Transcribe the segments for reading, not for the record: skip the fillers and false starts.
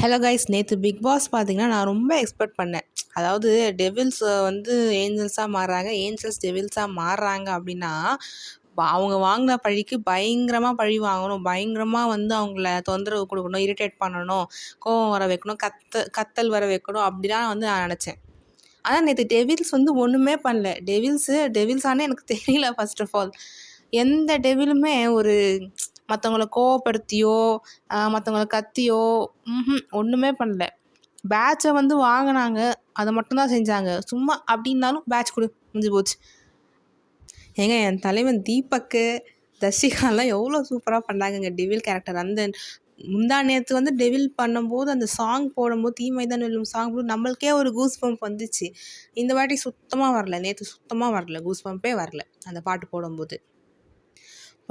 Hello guys, நேற்று big pass பார்த்தீங்கன்னா நான் ரொம்ப எக்ஸ்பெக்ட் பண்ணேன். அதாவது டெவில்ஸ் வந்து ஏஞ்சல்ஸாக மாறுறாங்க, ஏஞ்சல்ஸ் டெவில்ஸாக மாறுறாங்க அப்படின்னா அவங்க வாங்கின பழிக்கு பயங்கரமாக பழி வாங்கணும், பயங்கரமாக வந்து அவங்கள தொந்தரவு கொடுக்கணும், இரிட்டேட் பண்ணணும், கோவம் வர வைக்கணும், கத்தல் வர வைக்கணும் அப்படிலாம் வந்து நான் நினச்சேன். ஆனால் நேற்று டெவில்ஸ் வந்து ஒன்றுமே பண்ணல. டெவில்ஸானே எனக்கு தெரியல. ஃபர்ஸ்ட் ஆஃப் ஆல் எந்த டெவிலுமே ஒரு மற்றவங்கள கோவப்படுத்தியோ மற்றவங்கள கத்தியோ ஒன்றுமே பண்ணல. பேட்சை வந்து வாங்கினாங்க, அதை மட்டும்தான் செஞ்சாங்க. சும்மா அப்படின்னாலும் பேட்ச் கொடு, முடிஞ்சு போச்சு. ஏங்க என் தலைவன் தீபக்கு தர்ஷிகாலாம் எவ்வளோ சூப்பராக பண்ணாங்கங்க டெவில் கேரக்டர். அந்த முந்தா நேற்று வந்து டெவில் பண்ணும்போது அந்த சாங் போடும்போது தீமைதான் வெல்லும் சாங் போது நம்மளுக்கே ஒரு கூஸ் பம்ப் வந்துச்சு. இந்த வாட்டி சுத்தமாக வரல, நேற்று சுத்தமாக வரல, கூஸ் பம்பே வரல அந்த பாட்டு போடும்போது.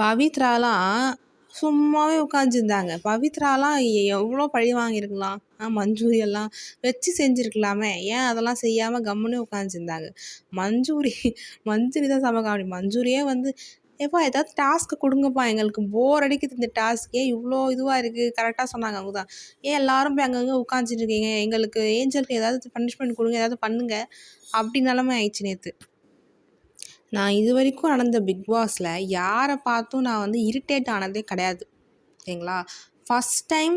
பவித்ராலாம் சும்மாவே உட்காந்துருந்தாங்க. பவித்ராலாம் எவ்வளோ பழி வாங்கியிருக்கலாம். மஞ்சூரியெல்லாம் வச்சு செஞ்சுருக்கலாமே, ஏன் அதெல்லாம் செய்யாமல் கம்முன்னு உட்காந்துருந்தாங்க. மஞ்சூரி தான் செம காமெடி. மஞ்சூரியே வந்து எப்பா ஏதாவது டாஸ்க்கு கொடுங்கப்பா, எங்களுக்கு போர் அடிக்குது இந்த டாஸ்க்கே, இவ்வளோ இதுவாக இருக்குது. கரெக்டாக சொன்னாங்க அவங்க தான். ஏன் எல்லாரும் போய் அங்கங்கே உட்காந்துட்டு இருக்கீங்க, எங்களுக்கு ஏஞ்சலுக்கு ஏதாவது பனிஷ்மெண்ட் கொடுங்க, ஏதாவது பண்ணுங்க அப்படி நிலமை ஆயிடுச்சு நேற்று. நான் இது வரைக்கும் நடந்த பிக் பாஸில் யாரை பார்த்தும் நான் வந்து இரிட்டேட் ஆனதே கிடையாது, ஓகேங்களா. ஃபஸ்ட் டைம்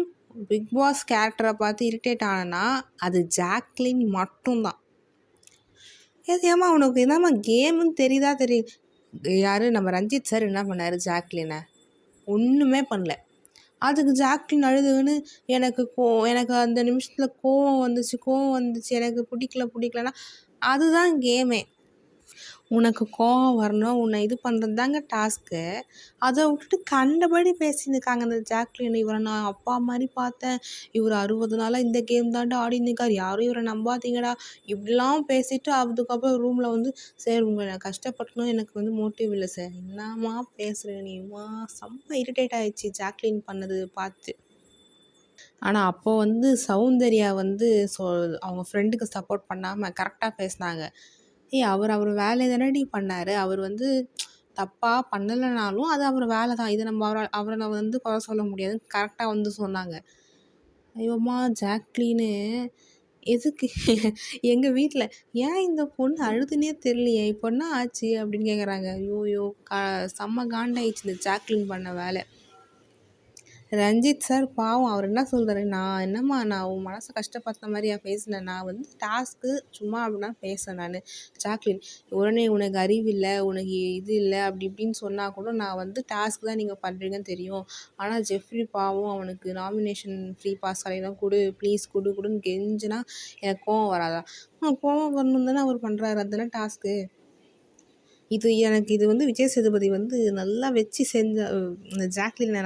பிக் பாஸ் கேரக்டரை பார்த்து இரிட்டேட் ஆனேன்னா அது ஜாக்லின் மட்டும்தான். ஏமா உனக்கு என்னம்மா கேமுன்னு தெரியுதா? தெரியும். யார் நம்ம ரஞ்சித் சார் என்ன பண்ணார், ஜாக்லினை ஒன்றுமே பண்ணல. அதுக்கு ஜாக்லின் அழுதுன்னு எனக்கு அந்த நிமிஷத்தில் கோவம் வந்துச்சு, எனக்கு பிடிக்கலன்னா அதுதான் கேமே. உனக்கு கோவம் வரணும், உன்னை இது பண்ணுறது தாங்க டாஸ்க்கு. அதை விட்டுட்டு கண்டபடி பேசியிருக்காங்க அந்த ஜாக்லின். இவரை நான் அப்பா மாதிரி பார்த்தேன், இவர் 60 நாளாக இந்த கேம் தாண்டா ஆடினிருக்கார், யாரும் இவரை நம்பாதீங்கடா இப்படிலாம் பேசிட்டு அதுக்கப்புறம் ரூமில் வந்து சார் உங்களை நான் கஷ்டப்பட்டணும், எனக்கு வந்து மோட்டிவ் இல்லை சார். என்னம்மா பேசுகிறேன் நீமா? செம்ம இரிட்டேட் ஆகிடுச்சு ஜாக்லின் பண்ணது பார்த்து. ஆனால் அப்போது வந்து சௌந்தர்யா வந்து அவங்க ஃப்ரெண்டுக்கு சப்போர்ட் பண்ணாமல் கரெக்டாக பேசினாங்க. அவர் வேலையை தானடி பண்ணார், அவர் வந்து தப்பாக பண்ணலைனாலும் அது அவர் வேலை தான், இதை நம்ம அவரை வந்து குறை சொல்ல முடியாதுன்னு கரெக்டாக வந்து சொன்னாங்க. ஐயோம்மா ஜாக்லின்னு எதுக்கு எங்கள் வீட்டில் ஏன் இந்த பொண்ணு அழுதுனே தெரியலையே, இப்போ என்ன ஆச்சு அப்படின்னு கேட்குறாங்க. ஐயோ செம்ம காண்டாயிடுச்சு இந்த ஜாக்லின் பண்ண வேலை. ரஞ்சித் சார் பாவம், அவர் என்ன சொல்கிறாரு, நான் உன் மனசை கஷ்டப்படுத்த மாதிரியா பேசினேன், நான் வந்து டாஸ்க்கு சும்மா அப்படின்னா பேசுகிறேன் நான். ஜாக்லின் உடனே உனக்கு அறிவு இல்லை, உனக்கு இது இல்லை அப்படி இப்படின்னு சொன்னால் கூட நான் வந்து டாஸ்க் தான் நீங்கள் பண்ணுறீங்கன்னு தெரியும். ஆனால் ஜெஃப்ரி பாவம், அவனுக்கு நாமினேஷன் ஃப்ரீ பாஸ் அலையெல்லாம் ப்ளீஸ் கொடுன்னு கெஞ்சினா எனக்கு கோவம் வராதா? கோவம் வரணும் தானே அவர் பண்ணுறாரு, அதுதானே டாஸ்க்கு. இது வந்து விஜய் சேதுபதி வந்து நல்லா வச்சு செஞ்ச இந்த ஜாக்லினை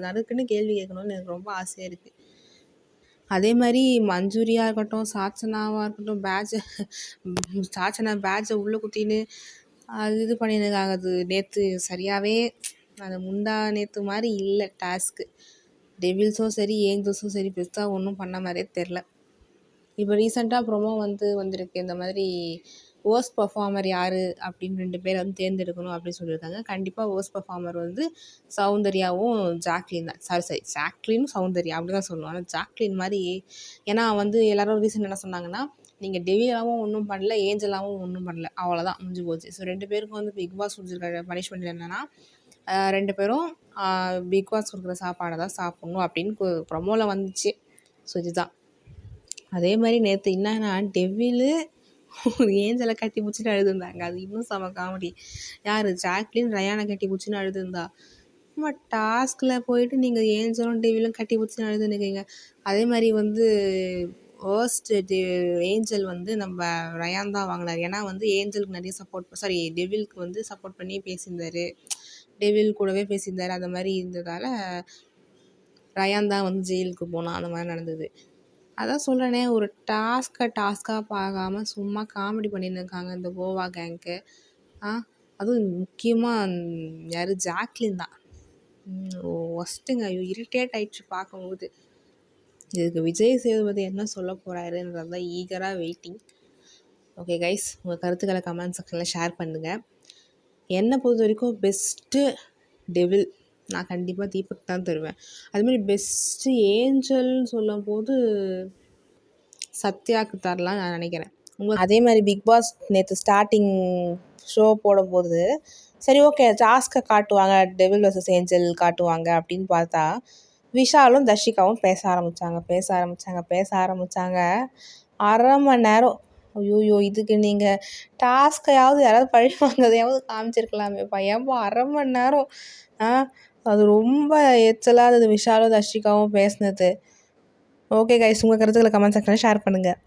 நறுக்குன்னு கேள்வி கேட்கணும்னு எனக்கு ரொம்ப ஆசையாக இருக்குது. அதே மாதிரி மஞ்சூரியாக இருக்கட்டும், சாச்சனாவாக இருக்கட்டும், சாச்சனா பேட்சை உள்ளே குத்தின்னு அது இது பண்ணியிருக்காங்க. அது நேற்று சரியாகவே அது முந்தா நேற்று மாதிரி இல்லை டாஸ்க்கு. டெவில்ஸும் சரி ஏஞ்சல்ஸும் சரி பெருசாக ஒன்றும் பண்ண மாதிரியே தெரில. இப்போ ரீசெண்டாக ப்ரொமோ வந்திருக்கு, இந்த மாதிரி வேர்ஸ்ட் பர்ஃபார்மர் யார் அப்படின்னு 2 பேரை வந்து தேர்ந்தெடுக்கணும் அப்படின்னு சொல்லியிருக்காங்க. கண்டிப்பாக வேர்ஸ்ட் பர்ஃபார்மர் வந்து சௌந்தர்யாவும் ஜாக்லின் தான். ஜாக்லினும் சௌந்தர்யா அப்படி தான் சொல்லணும். ஆனால் ஜாக்லின் மாதிரி, ஏன்னா வந்து எல்லோரும் ரீசன் என்ன சொன்னாங்கன்னா, நீங்கள் டெவிலாகவும் ஒன்றும் பண்ணல, ஏஞ்சலாகவும் ஒன்றும் பண்ணல, அவ்வளோதான் முடிஞ்சு போச்சு. ஸோ 2 பேருக்கும் வந்து பிக் பாஸ் கொடுத்துருக்க பனிஷ்மெண்ட் என்னென்னா 2 பேரும் பிக் பாஸ் கொடுக்குற சாப்பாடை தான் சாப்பிட்ணும் அப்படின்னு ப்ரொமோவில் வந்துச்சு. ஸோ இதுதான். அதே மாதிரி நேற்று என்னன்னா டெவிலு ஏஞ்சலை கட்டி பிடிச்சிட்டு அழுதுருந்தாங்க. அது இன்னும் செம காமெடி. யார் ஜாக்லின் ரயானை கட்டி பிடிச்சின்னு அழுதுருந்தா. டாஸ்கில் போயிட்டு நீங்கள் ஏஞ்சலும் டெவிலும் கட்டி பிடிச்சின்னு அழுதுன்னுக்கீங்க. அதே மாதிரி வந்து ஏஞ்சல் வந்து நம்ம ரயான் தான் வாங்கினார். ஏன்னா வந்து ஏஞ்சலுக்கு நிறைய டெவிலுக்கு வந்து சப்போர்ட் பண்ணி பேசியிருந்தார், டெவில் கூடவே பேசியிருந்தார். அந்த மாதிரி இருந்ததால் ரயான் தான் வந்து ஜெயிலுக்கு போனான். அந்த மாதிரி நடந்தது. அதான் சொல்கிறேனே, ஒரு டாஸ்க்காக பார்க்காம சும்மா காமெடி பண்ணின்னு இருக்காங்க இந்த கோவா கேங்க்கு. அதுவும் முக்கியமாக யார் ஜாக்லின் தான் ஒஸ்ட்டுங்க. ஐயோ இரிட்டேட் ஆகிடுச்சு பார்க்கும்போது. இதுக்கு விஜய் சேதுபதி என்ன சொல்ல போகிறாருன்றது தான் ஈகராக வெயிட்டிங். ஓகே கைஸ், உங்கள் கருத்துக்களை கமெண்ட் செக்ஷனில் ஷேர் பண்ணுங்கள். என்னை பொறுத்த வரைக்கும் பெஸ்ட்டு டெவில் நான் கண்டிப்பாக தீபக் தான் தருவேன். அதுமாரி பெஸ்ட்டு ஏஞ்சல்னு சொல்லும்போது சத்யாவுக்கு தரலான்னு நான் நினைக்கிறேன். அதே மாதிரி பிக் பாஸ் நேற்று ஸ்டார்டிங் ஷோ போடும்போது சரி ஓகே டாஸ்க்கை காட்டுவாங்க, டெவில் வெர்சஸ் ஏஞ்சல் காட்டுவாங்க அப்படின்னு பார்த்தா விஷாலும் தர்ஷிகாவும் பேச ஆரம்பித்தாங்க. அரை மணி நேரம். ஐயோ இதுக்கு நீங்கள் டாஸ்க்கையாவது யாராவது பழி வாங்கிறதையாவது காமிச்சிருக்கலாமேப்பா, ஏன்பா அரை மணி நேரம். அது ரொம்ப எரிச்சலாக இருந்தது விஷாலும் தர்ஷிகாவும் பேசினது. ஓகே கைஸ், உங்கள் கருத்துக்களை கமெண்ட் செக்ஷனில் ஷேர் பண்ணுங்கள்.